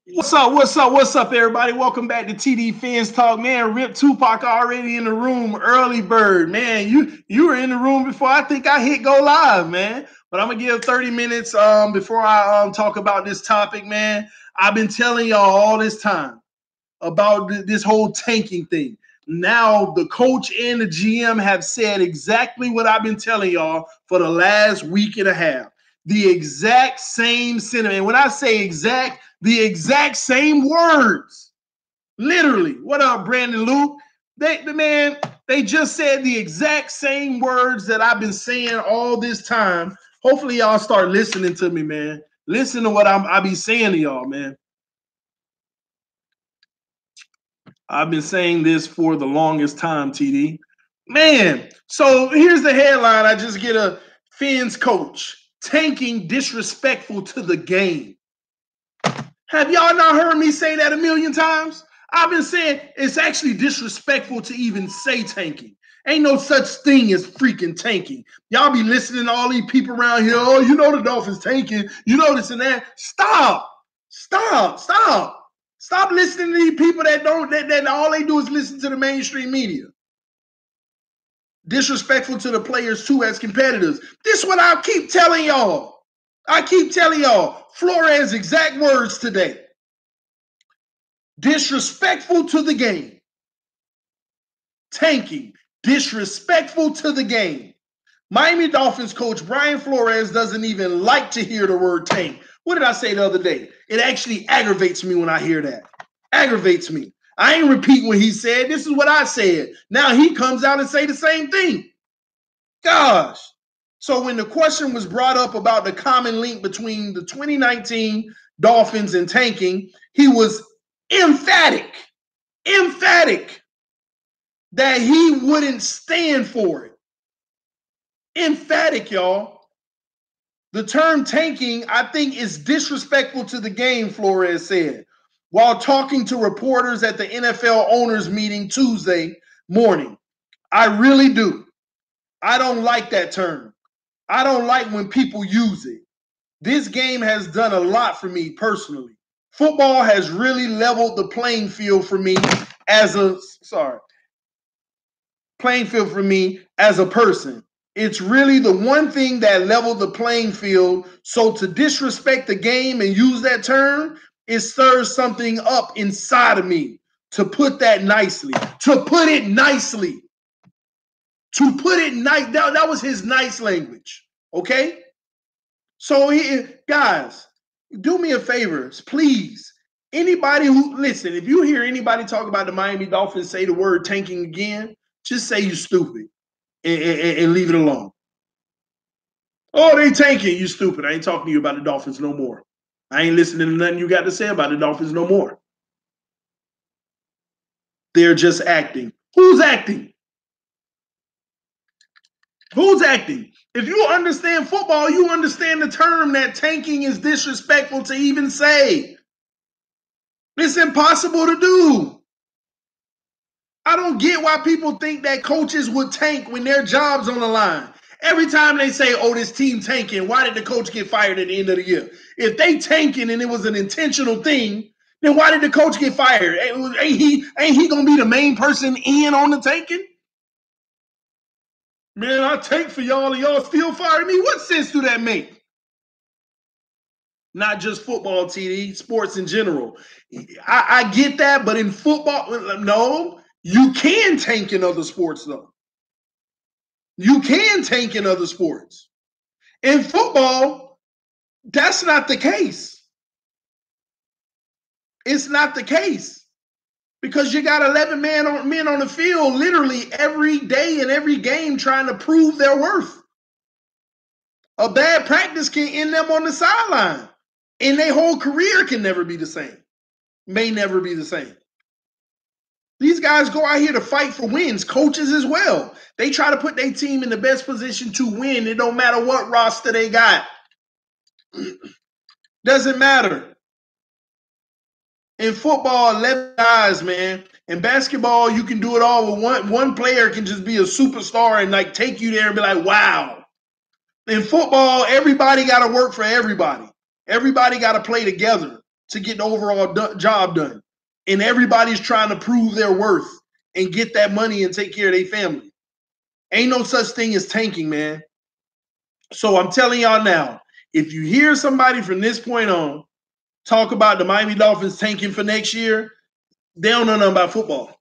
What's up? What's up? What's up, everybody? Welcome back to TD Fans Talk. Man, Rip Tupac already in the room. Early bird, man. You were in the room before I think I hit go live, man. But I'm gonna give 30 minutes before I talk about this topic, man. I've been telling y'all all this time about this whole tanking thing. Now the coach and the GM have said exactly what I've been telling y'all for the last week and a half. The exact same sentiment. When I say exact, the exact same words. Literally. What up, Brandon Luke? They just said the exact same words that I've been saying all this time. Hopefully, y'all start listening to me, man. Listen to what I be saying to y'all, man. I've been saying this for the longest time, TD. Man, so here's the headline. I just get a Fins coach tanking disrespectful to the game. Have y'all not heard me say that a million times? I've been saying it's actually disrespectful to even say tanking. Ain't no such thing as freaking tanking. Y'all be listening to all these people around here. Oh, you know the Dolphins tanking. You know this and that. Stop. Stop listening to these people that all they do is listen to the mainstream media. Disrespectful to the players too as competitors. This is what I keep telling y'all. Flores' exact words today. Disrespectful to the game. Tanking. Disrespectful to the game. Miami Dolphins coach Brian Flores doesn't even like to hear the word tank. What did I say the other day? It actually aggravates me when I hear that. Aggravates me. I ain't repeating what he said. This is what I said. Now he comes out and say the same thing. Gosh. So when the question was brought up about the common link between the 2019 Dolphins and tanking, he was emphatic that he wouldn't stand for it. Emphatic, y'all. The term tanking, I think, is disrespectful to the game, Flores said, while talking to reporters at the NFL owners meeting Tuesday morning. I really do. I don't like that term. I don't like when people use it. This game has done a lot for me personally. Football has really leveled the playing field for me as a person. It's really the one thing that leveled the playing field. So to disrespect the game and use that term, it stirs something up inside of me. To put it nicely. That was his nice language. Okay? So, guys, do me a favor, please. Anybody who, listen, if you hear anybody talk about the Miami Dolphins say the word tanking again, just say you stupid and leave it alone. Oh, they tanking, you stupid. I ain't talking to you about the Dolphins no more. I ain't listening to nothing you got to say about the Dolphins no more. They're just acting. Who's acting? Who's acting? If you understand football, you understand the term that tanking is disrespectful to even say. It's impossible to do. I don't get why people think that coaches would tank when their job's on the line. Every time they say, oh, this team tanking, why did the coach get fired at the end of the year? If they tanking and it was an intentional thing, then why did the coach get fired? Ain't he gonna be the main person in on the tanking? Man, I tank for y'all and y'all still fire me. What sense do that make? Not just football, TD, sports in general. I get that, but in football, no, you can tank in other sports, though. You can tank in other sports. In football, that's not the case. It's not the case. Because you got 11 men on the field literally every day in every game trying to prove their worth. A bad practice can end them on the sideline. And their whole career can never be the same. May never be the same. These guys go out here to fight for wins, coaches as well. They try to put their team in the best position to win. It don't matter what roster they got. Doesn't matter. In football, 11 guys, man. In basketball, you can do it all with one player can just be a superstar and like take you there and be like, wow. In football, everybody got to work for everybody. Everybody got to play together to get the overall job done. And everybody's trying to prove their worth and get that money and take care of their family. Ain't no such thing as tanking, man. So I'm telling y'all now, if you hear somebody from this point on talk about the Miami Dolphins tanking for next year, they don't know nothing about football.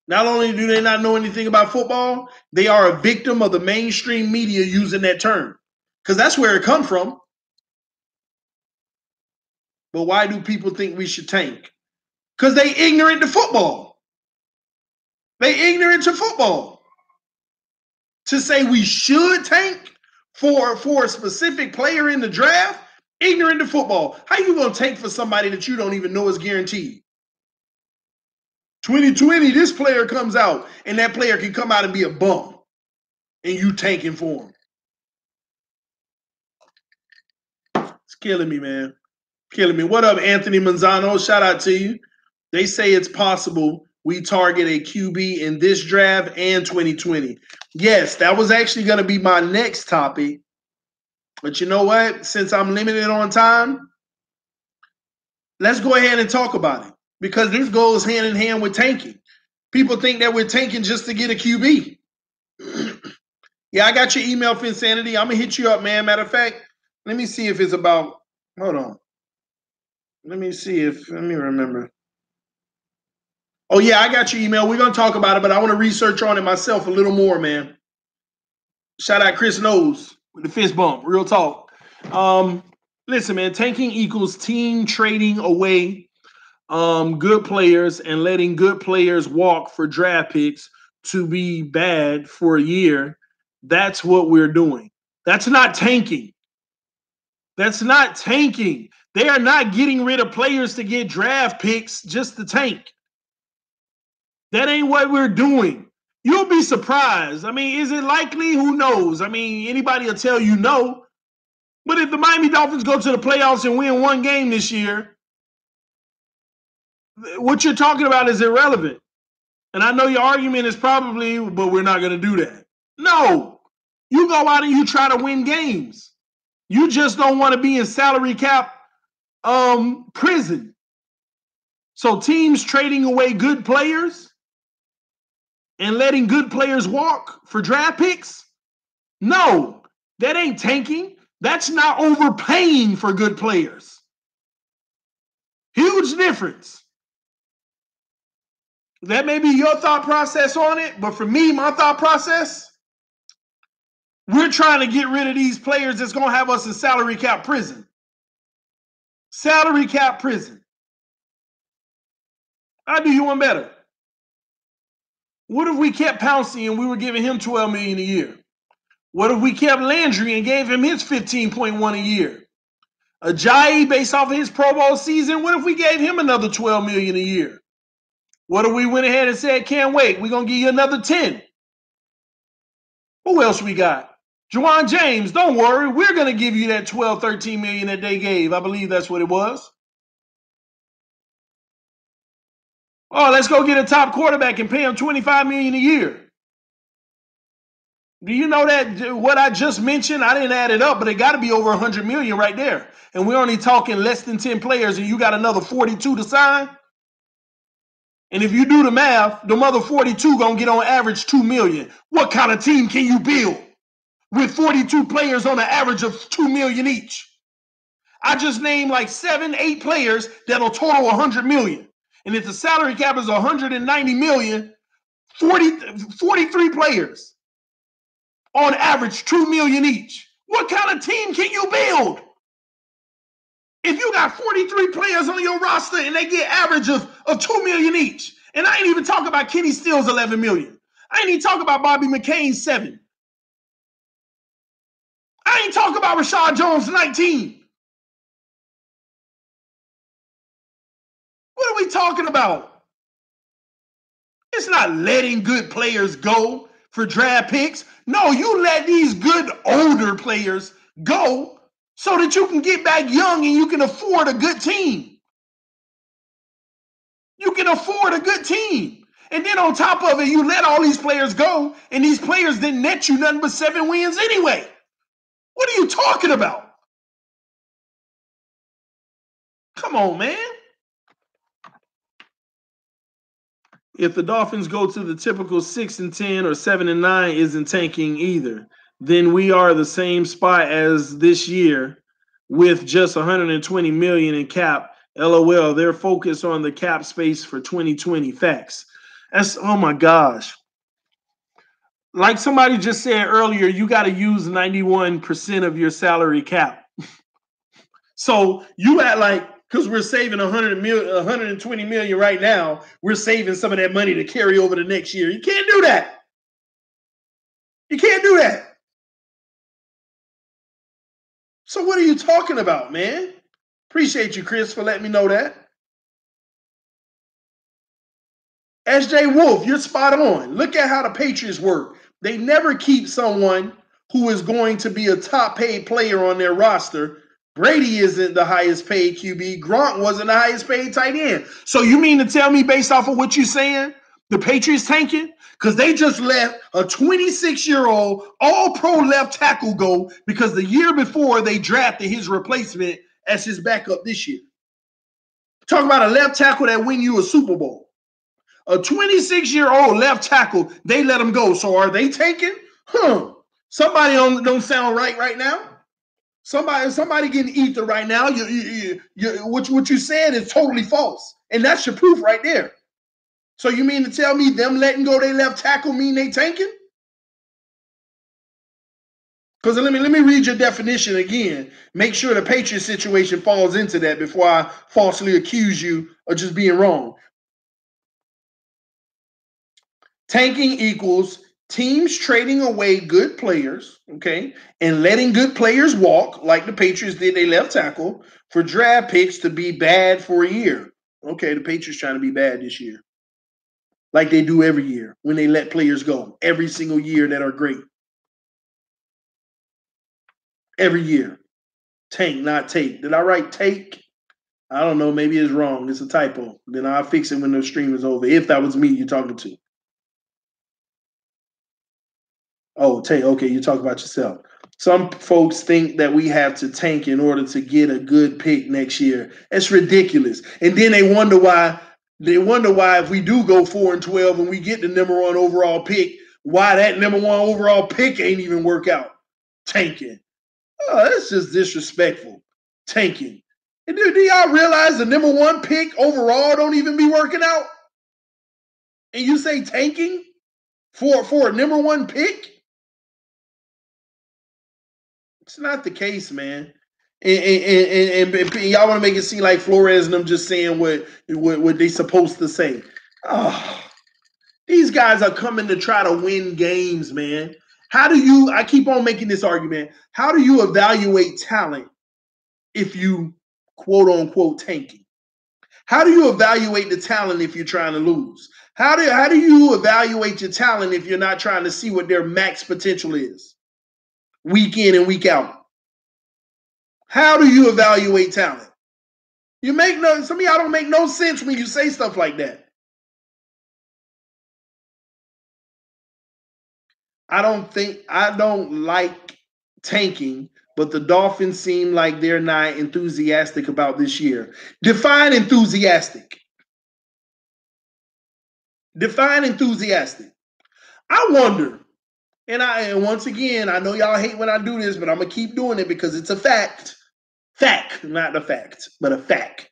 Not only do they not know anything about football, they are a victim of the mainstream media using that term. Because that's where it comes from. But why do people think we should tank? Because they ignorant to football. They ignorant to football. To say we should tank for a specific player in the draft, ignorant to football. How you going to tank for somebody that you don't even know is guaranteed? 2020, this player comes out, and that player can come out and be a bum, and you tanking for him. It's killing me, man. Killing me. What up, Anthony Manzano? Shout out to you. They say it's possible we target a QB in this draft and 2020. Yes, that was actually going to be my next topic. But you know what? Since I'm limited on time, let's go ahead and talk about it. Because this goes hand in hand with tanking. People think that we're tanking just to get a QB. Yeah, I got your email, Finsanity. I'm going to hit you up, man. Matter of fact, let me see if it's about – hold on. Let me remember. Oh, yeah, I got your email. We're going to talk about it, but I want to research on it myself a little more, man. Shout out Chris Knows with the fist bump. Real talk. Listen, man, tanking equals team trading away good players and letting good players walk for draft picks to be bad for a year. That's what we're doing. That's not tanking. That's not tanking. They are not getting rid of players to get draft picks just to tank. That ain't what we're doing. You'll be surprised. I mean, is it likely? Who knows? I mean, anybody will tell you no. But if the Miami Dolphins go to the playoffs and win one game this year, what you're talking about is irrelevant. And I know your argument is probably, but we're not going to do that. No. You go out and you try to win games. You just don't want to be in salary cap prison. So teams trading away good players and letting good players walk for draft picks? No, that ain't tanking. That's not overpaying for good players. Huge difference. That may be your thought process on it, but for me, my thought process, we're trying to get rid of these players that's going to have us in salary cap prison. Salary cap prison. I'll do you one better. What if we kept Pouncey and we were giving him $12 million a year? What if we kept Landry and gave him his $15.1 a year? Ajayi, based off of his Pro Bowl season, what if we gave him another $12 million a year? What if we went ahead and said, can't wait, we're going to give you another 10? Who else we got? Juwan James, don't worry, we're going to give you that $12, $13 million that they gave. I believe that's what it was. Oh, let's go get a top quarterback and pay him $25 million a year. Do you know that what I just mentioned, I didn't add it up, but it got to be over $100 million right there. And we're only talking less than 10 players, and you got another 42 to sign? And if you do the math, the other 42 going to get on average $2 million. What kind of team can you build with 42 players on an average of $2 million each? I just named like 7, 8 players that'll total $100 million. And if the salary cap is $190 million, 43 players on average $2 million each. What kind of team can you build? If you got 43 players on your roster and they get average of $2 million each, and I ain't even talking about Kenny Stills $11 million. I ain't even talking about Bobby McCain's 7. I ain't talking about Rashad Jones 19. What are we talking about? It's not letting good players go for draft picks. No, you let these good older players go so that you can get back young and you can afford a good team. You can afford a good team. And then on top of it, you let all these players go, and these players didn't net you nothing but 7 wins anyway. What are you talking about? Come on, man. If the Dolphins go to the typical 6-10 or 7-9 isn't tanking either, then we are the same spot as this year with just 120 million in cap. LOL, they're focused on the cap space for 2020. Facts. That's, oh my gosh. Like somebody just said earlier, you got to use 91% of your salary cap. So you act like, because we're saving 120 million right now, we're saving some of that money to carry over to next year. You can't do that. You can't do that. So what are you talking about, man? Appreciate you, Chris, for letting me know that. SJ Wolf, you're spot on. Look at how the Patriots work. They never keep someone who is going to be a top paid player on their roster. Brady isn't the highest paid QB. Gronk wasn't the highest paid tight end. So you mean to tell me, based off of what you're saying, the Patriots tanking? Because they just let a 26-year-old all-pro left tackle go because the year before they drafted his replacement as his backup this year. Talk about a left tackle that win you a Super Bowl. A 26-year-old left tackle, they let him go. So are they tanking? Somebody don't sound right now. Somebody getting ether right now. What you said is totally false. And that's your proof right there. So you mean to tell me them letting go they left tackle mean they tanking? Because let me read your definition again. Make sure the Patriot situation falls into that before I falsely accuse you of just being wrong. Tanking equals teams trading away good players, okay, and letting good players walk, like the Patriots did, they left tackle, for draft picks to be bad for a year. Okay, the Patriots trying to be bad this year. Like they do every year when they let players go. Every single year that are great. Every year. Tank, not take. Did I write take? I don't know. Maybe it's wrong. It's a typo. Then I'll fix it when the stream is over. If that was me you're talking to. Oh, tank. Okay, you talk about yourself. Some folks think that we have to tank in order to get a good pick next year. That's ridiculous. And then they wonder why. If we do go 4-12 and we get the number 1 overall pick, why that number 1 overall pick ain't even work out. Tanking. Oh, that's just disrespectful. Tanking. And do y'all realize the number 1 pick overall don't even be working out? And you say tanking for a number 1 pick? It's not the case, man. And y'all want to make it seem like Flores and them just saying what they supposed to say. Oh, these guys are coming to try to win games, man. I keep on making this argument. How do you evaluate talent if you quote unquote tanking? How do you evaluate the talent if you're trying to lose? How do you evaluate your talent if you're not trying to see what their max potential is? Week in and week out. How do you evaluate talent? Some of y'all don't make no sense when you say stuff like that. I don't like tanking, but the Dolphins seem like they're not enthusiastic about this year. Define enthusiastic. Define enthusiastic. I wonder. And once again, I know y'all hate when I do this, but I'm gonna keep doing it because it's a fact. Fact, not a fact, but a fact.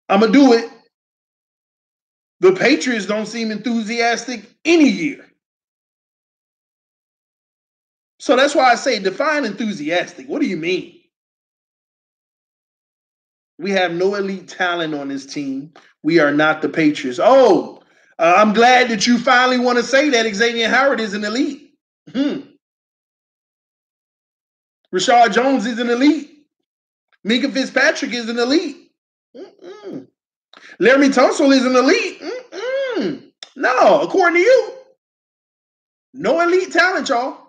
I'm gonna do it. The Patriots don't seem enthusiastic any year. So that's why I say define enthusiastic. What do you mean? We have no elite talent on this team. We are not the Patriots. Oh, I'm glad that you finally want to say that Xavier Howard is an elite. Rashad Jones is an elite. Minka Fitzpatrick is an elite. Laremy Tunsil is an elite. No, according to you. No elite talent, y'all.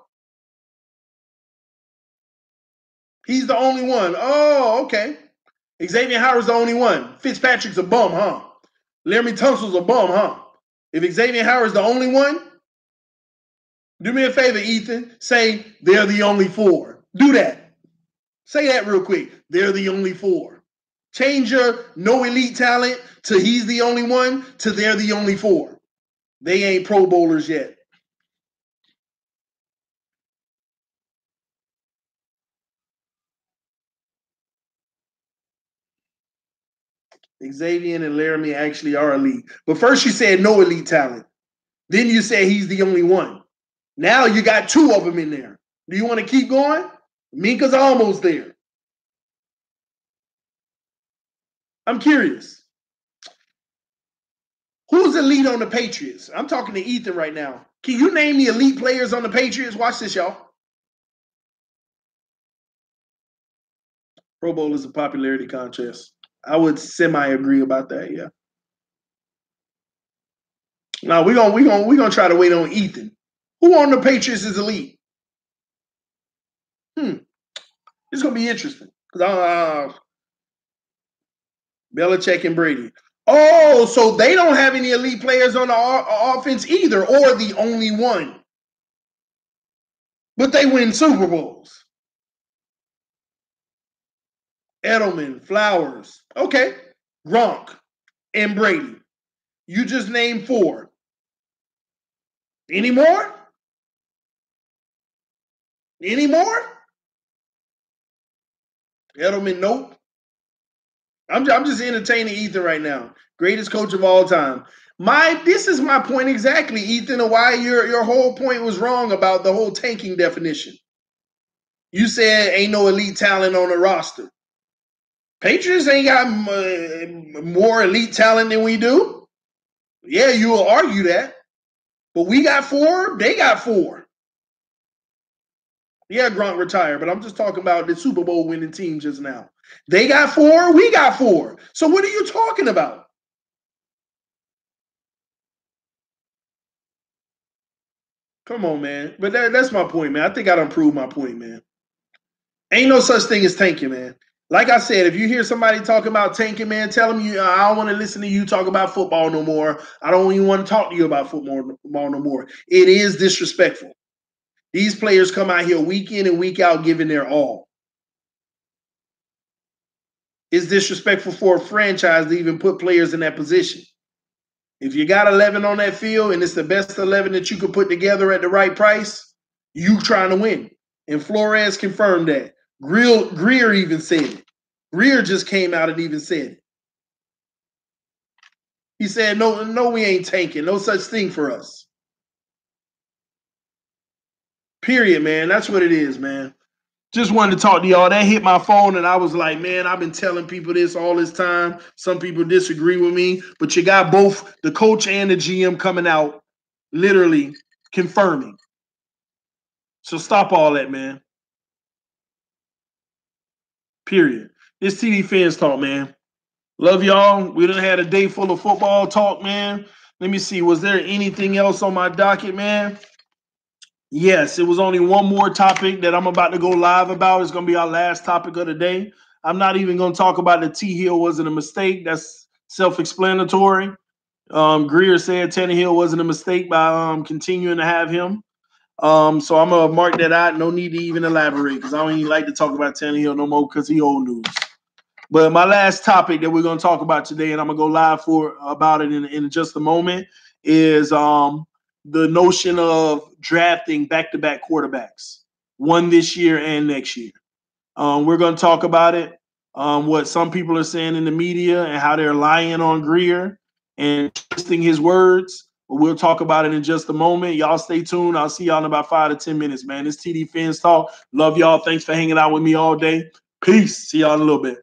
He's the only one. Oh, okay. Xavier Howard's the only one. Fitzpatrick's a bum, huh? Laremy Tunsil's a bum, huh? If Xavier Howard's the only one, do me a favor, Ethan. Say they're the only 4. Do that. Say that real quick. They're the only 4. Change your no elite talent to he's the only one to they're the only 4. They ain't Pro Bowlers yet. Xavier and Laramie actually are elite. But first you said no elite talent. Then you said he's the only one. Now you got 2 of them in there. Do you want to keep going? Minka's almost there. I'm curious. Who's elite on the Patriots? I'm talking to Ethan right now. Can you name the elite players on the Patriots? Watch this, y'all. Pro Bowl is a popularity contest. I would semi-agree about that, yeah. Now we're gonna try to wait on Ethan. Who on the Patriots is elite? It's gonna be interesting. Belichick and Brady. Oh, so they don't have any elite players on the offense either, or the only one. But they win Super Bowls. Edelman, Flowers. Okay. Gronk and Brady. You just named 4. Any more? Any more? Edelman, nope. I'm just entertaining Ethan right now. Greatest coach of all time. This is my point exactly, Ethan, and why your whole point was wrong about the whole tanking definition. You said ain't no elite talent on the roster. Patriots ain't got more elite talent than we do. Yeah, you will argue that. But we got 4, they got 4. Yeah, Gronk retired, but I'm just talking about the Super Bowl winning team just now. They got 4, we got 4. So what are you talking about? Come on, man. But that's my point, man. I think I done proved my point, man. Ain't no such thing as tanking, man. Like I said, if you hear somebody talking about tanking, man, tell them I don't want to listen to you talk about football no more. I don't even want to talk to you about football no more. It is disrespectful. These players come out here week in and week out giving their all. It's disrespectful for a franchise to even put players in that position. If you got 11 on that field and it's the best 11 that you could put together at the right price, you trying to win. And Flores confirmed that. Grier even said it. Grier just came out and even said it. He said, no, we ain't tanking. No such thing for us. Period, man. That's what it is, man. Just wanted to talk to y'all. That hit my phone, and I was like, man, I've been telling people this all this time. Some people disagree with me, but you got both the coach and the GM coming out literally confirming. So stop all that, man. Period. This TD Fans Talk, man. Love y'all. We done had a day full of football talk, man. Let me see. Was there anything else on my docket, man? Yes, it was only one more topic that I'm about to go live about. It's going to be our last topic of the day. I'm not even going to talk about the T-Hill wasn't a mistake. That's self-explanatory. Grier said Tannehill wasn't a mistake by continuing to have him. So I'm going to mark that out. No need to even elaborate because I don't even like to talk about Tannehill no more because he old news. But my last topic that we're going to talk about today, and I'm going to go live about it in just a moment, is the notion of drafting back-to-back quarterbacks, one this year and next year. We're going to talk about it, what some people are saying in the media and how they're lying on Grier and twisting his words. But we'll talk about it in just a moment. Y'all stay tuned. I'll see y'all in about 5 to 10 minutes, man. This TD Fans Talk. Love y'all. Thanks for hanging out with me all day. Peace. See y'all in a little bit.